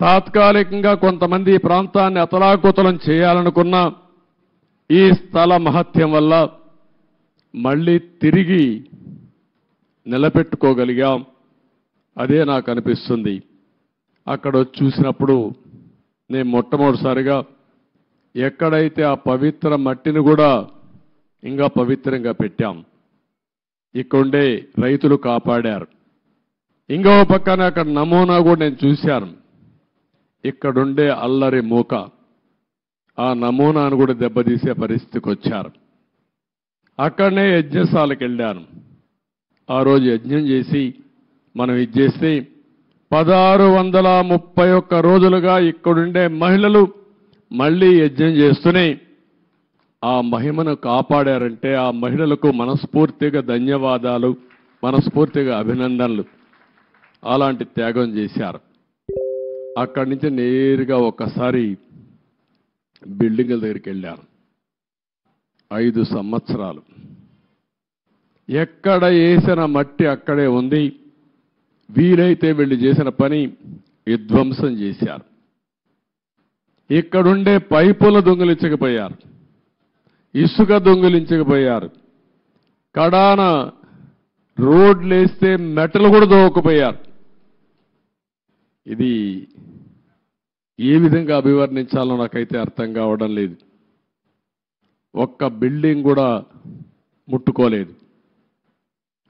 తాత్కాలికంగా కొంతమంది ఈ ప్రాంతాన్ని అతలాకుతలం చేయాలనుకున్న ఈ స్థల మహత్యం వల్ల మళ్ళీ తిరిగి నిలబెట్టుకోగలిగాం. అదే నాకు అనిపిస్తుంది. అక్కడ చూసినప్పుడు నేను మొట్టమొదటిసారిగా ఎక్కడైతే ఆ పవిత్ర మట్టిని కూడా ఇంకా పవిత్రంగా పెట్టాం, ఇక్కడుండే రైతులు కాపాడారు. ఇంకో పక్కన అక్కడ నమూనా కూడా నేను చూశాను. ఇక్కడుండే అల్లరి మూక ఆ నమూనాను కూడా దెబ్బతీసే పరిస్థితికి వచ్చారు. అక్కడనే యజ్ఞశాలకు వెళ్ళాను. ఆ రోజు యజ్ఞం చేసి మనం ఇది చేస్తే 1631 రోజులుగా ఇక్కడుండే మహిళలు మళ్ళీ యజ్ఞం చేస్తూనే ఆ మహిమను కాపాడారంటే ఆ మహిళలకు మనస్ఫూర్తిగా ధన్యవాదాలు, మనస్ఫూర్తిగా అభినందనలు. అలాంటి త్యాగం చేశారు. అక్కడి నుంచి నేరుగా ఒక్కసారి బిల్డింగుల దగ్గరికి వెళ్ళాను. 5 సంవత్సరాలు ఎక్కడ వేసిన మట్టి అక్కడే ఉంది. వీలైతే వీళ్ళు చేసిన పని విధ్వంసం చేశారు. ఇక్కడుండే పైపులు దొంగిలించకపోయారు, ఇసుక దొంగిలించకపోయారు, కడాన రోడ్లు వేస్తే మెటలు కూడా దోవకపోయారు. ఇది ఏ విధంగా అభివర్ణించాలో నాకైతే అర్థం కావడం లేదు. ఒక్క బిల్డింగ్ కూడా ముట్టుకోలేదు.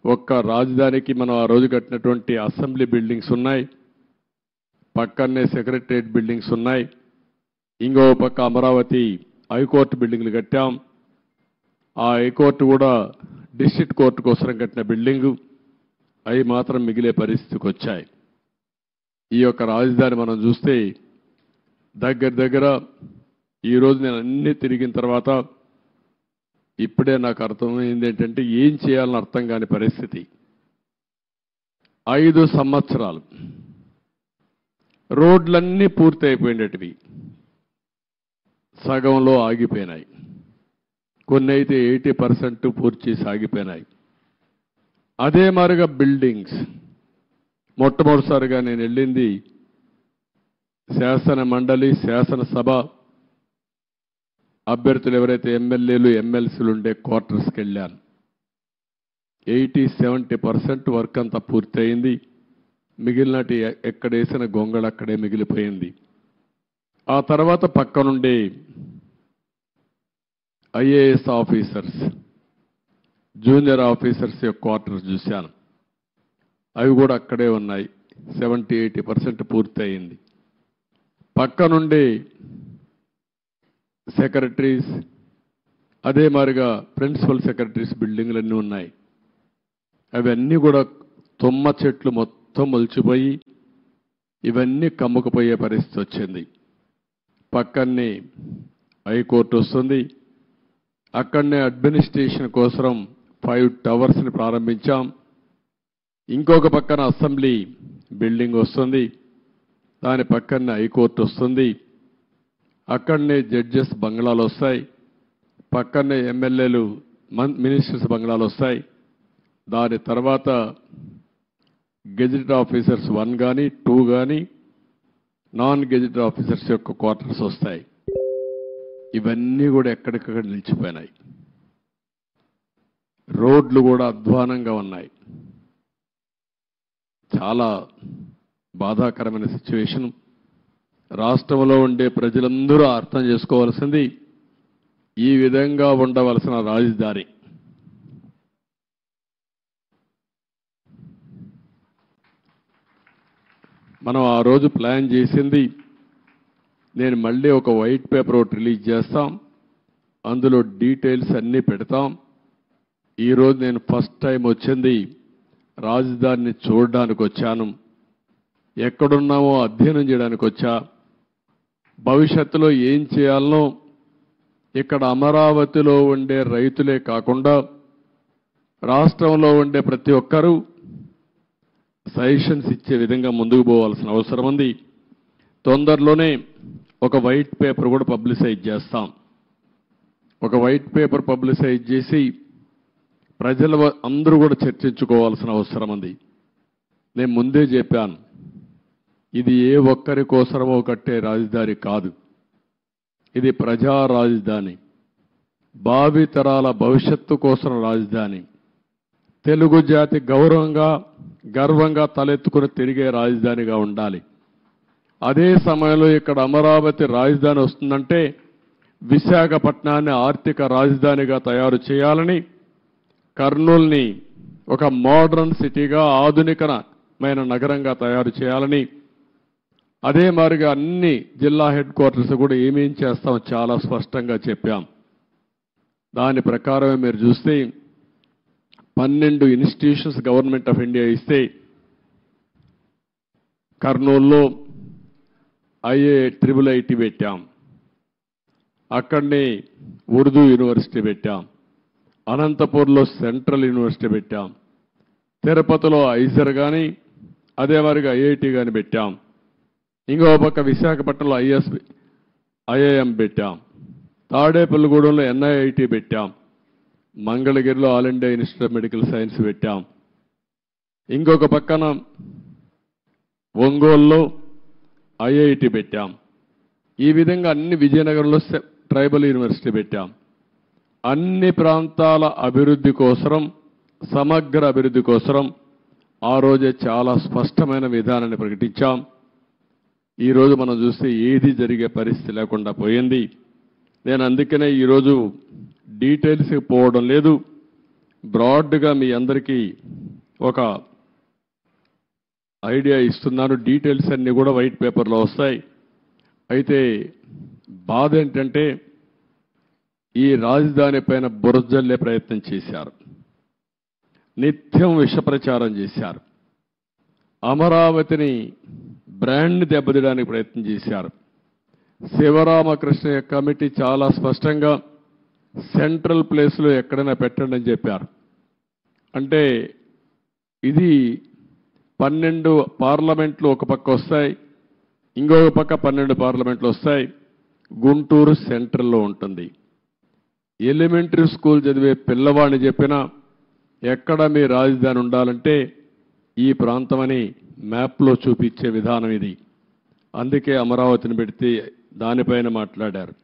ఒక్క రాజధానికి మనం ఆ రోజు కట్టినటువంటి అసెంబ్లీ బిల్డింగ్స్ ఉన్నాయి, పక్కనే సెక్రటరియట్ బిల్డింగ్స్ ఉన్నాయి, ఇంకో పక్క అమరావతి హైకోర్టు బిల్డింగ్లు కట్టాం. ఆ హైకోర్టు కూడా డిస్ట్రిక్ట్ కోర్టు కోసం కట్టిన బిల్డింగు, అవి మాత్రం మిగిలే పరిస్థితికి వచ్చాయి. ఈ యొక్క రాజధాని మనం చూస్తే దగ్గర ఈరోజు నేను అన్ని తిరిగిన తర్వాత ఇప్పుడే నాకు అర్థమైంది ఏంటంటే ఏం చేయాలని అర్థం కాని పరిస్థితి. 5 సంవత్సరాలు రోడ్లన్నీ పూర్తి అయిపోయినటివి, సగంలో ఆగిపోయినాయి. కొన్ని అయితే 80% పూర్తి చేసి ఆగిపోయినాయి. అదే మాదిరిగా బిల్డింగ్స్ మొట్టమొదటిసారిగా నేను వెళ్ళింది శాసన మండలి, శాసనసభ అభ్యర్థులు ఎవరైతే ఎమ్మెల్యేలు ఎమ్మెల్సీలు ఉండే క్వార్టర్స్కి వెళ్ళాను. 80-70% వర్క్ అంతా పూర్తయింది. మిగిలినటి ఎక్కడేసిన గొంగళ అక్కడే మిగిలిపోయింది. ఆ తర్వాత పక్కనుండే ఐఏఎస్ ఆఫీసర్స్, జూనియర్ ఆఫీసర్స్ యొక్క క్వార్టర్స్ చూశాను. అవి కూడా అక్కడే ఉన్నాయి. 70-80% పూర్తయింది. పక్కనుండే సెక్రటరీస్, అదే మాదిరిగా ప్రిన్సిపల్ సెక్రటరీస్ బిల్డింగ్లన్నీ ఉన్నాయి. అవన్నీ కూడా తుమ్మ చెట్లు మొత్తం మొలిచిపోయి ఇవన్నీ కమ్ముకుపోయే పరిస్థితి వచ్చింది. పక్కనే హైకోర్టు వస్తుంది. అక్కడనే అడ్మినిస్ట్రేషన్ కోసం 5 టవర్స్ని ప్రారంభించాం. ఇంకొక పక్కన అసెంబ్లీ బిల్డింగ్ వస్తుంది, దాని పక్కనే హైకోర్టు వస్తుంది. అక్కడనే జడ్జెస్ బంగ్లాలు వస్తాయి, పక్కనే ఎమ్మెల్యేలు మినిస్టర్స్ బంగ్లాలు వస్తాయి. దాని తర్వాత గెజిటెడ్ ఆఫీసర్స్ 1 కానీ 2 కానీ నాన్ గెజిటెడ్ ఆఫీసర్స్ యొక్క క్వార్టర్స్ వస్తాయి. ఇవన్నీ కూడా ఎక్కడికక్కడ నిలిచిపోయినాయి. రోడ్లు కూడా అధ్వానంగా ఉన్నాయి. చాలా బాధాకరమైన సిచ్యువేషన్. రాష్ట్రంలో ఉండే ప్రజలందరూ అర్థం చేసుకోవాల్సింది ఈ విధంగా ఉండవలసిన రాజధాని మనం ఆ రోజు ప్లాన్ చేసింది. నేను మళ్ళీ ఒక వైట్ పేపర్ ఒకటి రిలీజ్ చేస్తాం, అందులో డీటెయిల్స్ అన్నీ పెడతాం. ఈరోజు నేను ఫస్ట్ టైం వచ్చింది రాజధానిని చూడడానికి వచ్చాను. ఎక్కడున్నామో అధ్యయనం చేయడానికి వచ్చా. భవిష్యత్తులో ఏం చేయాలనో ఇక్కడ అమరావతిలో ఉండే రైతులే కాకుండా రాష్ట్రంలో ఉండే ప్రతి ఒక్కరూ సజెషన్స్ ఇచ్చే విధంగా ముందుకు పోవాల్సిన అవసరం ఉంది. తొందరలోనే ఒక వైట్ పేపర్ కూడా పబ్లిసైజ్ చేస్తాం. ఒక వైట్ పేపర్ పబ్లిసైజ్ చేసి ప్రజల అందరూ కూడా చర్చించుకోవాల్సిన అవసరం ఉంది. నేను ముందే చెప్పాను, ఇది ఏ ఒక్కరి కోసమో కట్టే రాజధాని కాదు. ఇది ప్రజా రాజధాని, భావితరాల భవిష్యత్తు కోసం రాజధాని, తెలుగు జాతి గర్వంగా తలెత్తుకుని తిరిగే రాజధానిగా ఉండాలి. అదే సమయంలో ఇక్కడ అమరావతి రాజధాని వస్తుందంటే విశాఖపట్నాన్ని ఆర్థిక రాజధానిగా తయారు చేయాలని, కర్నూలుని ఒక మోడర్న్ సిటీగా ఆధునికమైన నగరంగా తయారు చేయాలని, అదే మాదిరిగా అన్ని జిల్లా హెడ్ క్వార్టర్స్ కూడా ఏమేం చేస్తామో చాలా స్పష్టంగా చెప్పాం. దాని ప్రకారమే మీరు చూస్తే 12 ఇన్స్టిట్యూషన్స్ గవర్నమెంట్ ఆఫ్ ఇండియా ఇస్తే కర్నూలులో IIT పెట్టాం, అక్కడనే ఉర్దూ యూనివర్సిటీ పెట్టాం, అనంతపూర్లో సెంట్రల్ యూనివర్సిటీ పెట్టాం, తిరుపతిలో ఐజర్ కానీ అదే వారిగా IIT కానీ పెట్టాం, ఇంకో పక్క విశాఖపట్నంలో IIM పెట్టాం, తాడేపల్లిగూడెంలో NIIT పెట్టాం, మంగళగిరిలో all India institute of medical science పెట్టాం, ఇంకొక పక్కన ఒంగోలులో IIT పెట్టాం. ఈ విధంగా అన్ని విజయనగరంలో ట్రైబల్ యూనివర్సిటీ పెట్టాం. అన్ని ప్రాంతాల అభివృద్ధి కోసం, సమగ్ర అభివృద్ధి కోసం ఆ రోజే చాలా స్పష్టమైన విధానాన్ని ప్రకటించాం. ఈరోజు మనం చూస్తే ఏది జరిగే పరిస్థితి లేకుండా పోయింది. నేను అందుకనే ఈరోజు డీటెయిల్స్కి పోవడం లేదు, బ్రాడ్గా మీ అందరికీ ఒక ఐడియా ఇస్తున్నాను. డీటెయిల్స్ అన్నీ కూడా వైట్ పేపర్లో వస్తాయి. అయితే బాధ ఏంటంటే ఈ రాజధాని పైన బురజల్లే ప్రయత్నం చేశారు, నిత్యం విష ప్రచారం చేశారు, అమరావతిని బ్రాండ్ని దెబ్బతీయడానికి ప్రయత్నం చేశారు. శివరామకృష్ణ కమిటీ చాలా స్పష్టంగా సెంట్రల్ ప్లేస్లో ఎక్కడైనా పెట్టండి అని చెప్పారు. అంటే ఇది 12 పార్లమెంట్లు ఒక పక్క వస్తాయి, ఇంకొక పక్క 12 పార్లమెంట్లు వస్తాయి. గుంటూరు సెంట్రల్లో ఉంటుంది. ఎలిమెంటరీ స్కూల్ చదివే పిల్లవాడిని చెప్పినా ఎక్కడ మీ రాజధాని ఉండాలంటే ఈ ప్రాంతమని మ్యాప్లో చూపించే విధానం ఇది. అందుకే అమరావతిని పెడితే దానిపైన మాట్లాడారు.